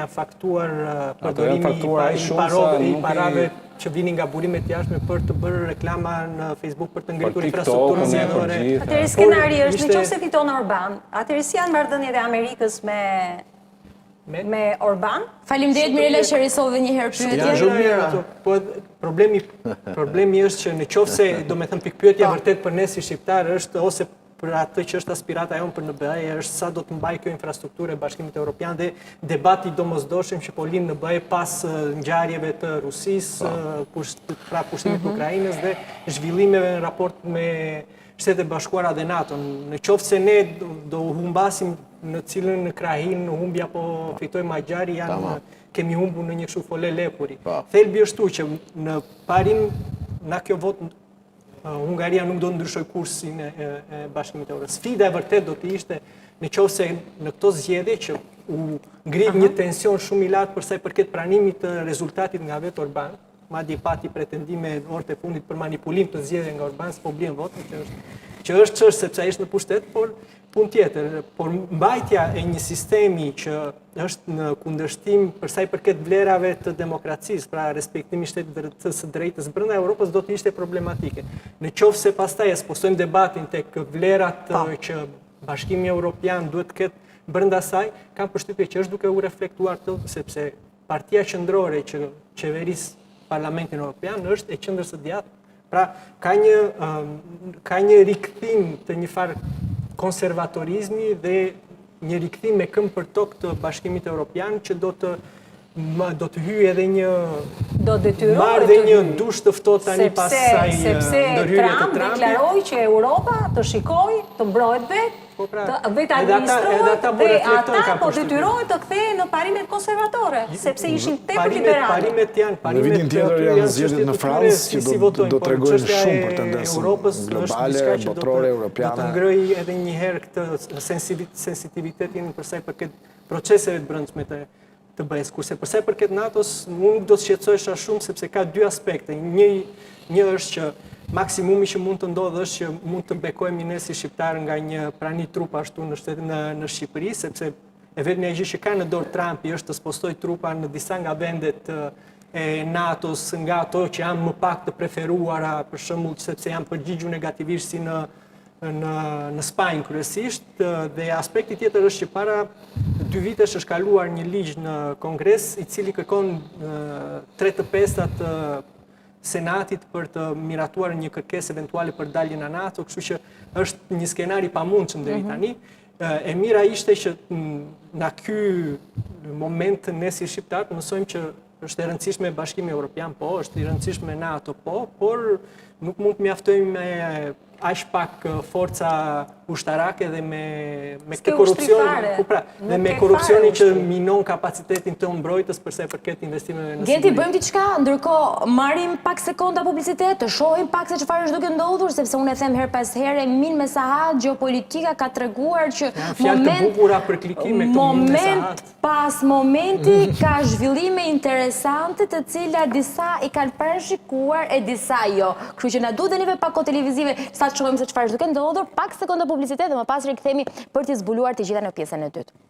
janë faktuar përdorimi i parave që vinin nga burimet jashtme për të bërë reklama në Facebook për të ngritur infrastrukturën zgjedhore. Atëherë skenari është nëse fiton Orban, atëherë si janë marrëdhëniet e Amerikës me Orban? Faleminderit Mirela që risove një herë pyetje. Po problemi është që në qoftë se domethënë pikpyetja vërtet për ne si shqiptar është ose për atë që është aspirata jonë për NBE është sa do të mbajë kjo infrastrukturë e Bashkimit Evropian dhe debati domosdoshëm që po lind në BE pas ngjarjeve të Rusisë, pra pushtimit të Ukrainës dhe zhvillimeve në raport me Shtetet Bashkuara dhe NATO. Në qoftë se ne do humbasim në cilën krahin humbja po fitoj Magjari kemi humbur në një kështu fole lepuri. Thelbi është që në parim na kjo votë Hungaria nuk do të ndryshoj kursin e Bashkimit Evropian. Sfida e vërtet do të ishte në qoftë se në këto zgjedhje që u ngrit një tension shumë i lartë për sa i përket pranimit të rezultatit nga vetë Orban, madje pati pretendime orët e fundit për manipulim të zgjedhjeve nga Orban, s'po blien votën, që është çështë sepse ai është në pushtet, por punë tjetër, por mbajtja e një sistemi që është në kundërshtim për sa i përket vlerave të demokracisë, pra respektimi shtetit së drejtës brenda Evropës do të ishte problematike. Në qoftë se pastaj postojmë debatin tek vlerat që Bashkimi Evropian duhet të ketë brenda saj, kam përshtypjen që është duke u reflektuar sepse partia qendrore që qeveris Parlamentin Evropian është e qendrës së djathtë. Pra ka një rikthim të një farë konservatorizmi dhe një rikthim me këmbë për tokë të Bashkimit Evropian që do të hyjë edhe një marrë dhe një dush të ftohtë tani pas saj ndërhyrje të Trumpit. Trump deklaroi që Europa të shikojë, të mbrohet vetë administrohet dhe ata po detyrohen të kthehen në parimet konservatore, sepse ishin tepër liberale. Në vitin tjetër janë zgjedhjet në Francë që do të tregojnë shumë për tendencën globale, botërore, europiane. Do të ngrojë edhe një herë këtë sensitivitetin për sa i përket proceseve të brendshme të BE-s, kurse për sa i përket NATO-s nuk do të shqetësohesha shumë sepse ka dy aspekte. Një është që maksimumi që mund të ndodhë është që mund të bekojmë ne si shqiptarë nga një prani trupa ashtu në Shqipëri, sepse e vetmja gjë që ka në dorë Trumpi është të spostoj trupa në disa nga vendet e NATO-s, nga ato që janë më pak të preferuara, për shembull sepse janë përgjigju negativisht si në Spanjë kryesisht, dhe aspekti tjetër është që para 2 vitesh është kaluar një ligj në Kongres i cili kërkon 3/5 të Senatit për të miratuar një kërkesë eventuale për daljen nga NATO, kështu që është një skenari pamundshëm deri tani. E mira ishte që në ky moment ne si shqiptarë mësojmë që është e rëndësishme Bashkimi Evropian, po, është i rëndësishme NATO, po, por nuk mund të mjaftojmë me aq pak forca ushtarake dhe me korrupsionin që minon kapacitetin të mbrojtjes përsa i përket investimeve në siguri. Genti, bëjmë diçka, ndërkohë marrim pak sekonda publicitet, të shohim pak se çfarë është duke ndodhur, sepse unë e them her pas here, Min Mesahat, gjeopolitika ka treguar që moment pas momenti ka zhvillime interesante të cilat disa i kanë parashikuar e disa jo. Kështu që na duhet edhe pak kohë televizive sa të shohim se çfarë është duke ndodhur, pak sekonda publicitet dhe më pas rikthehemi për të zbuluar të gjitha në pjesën e dytë.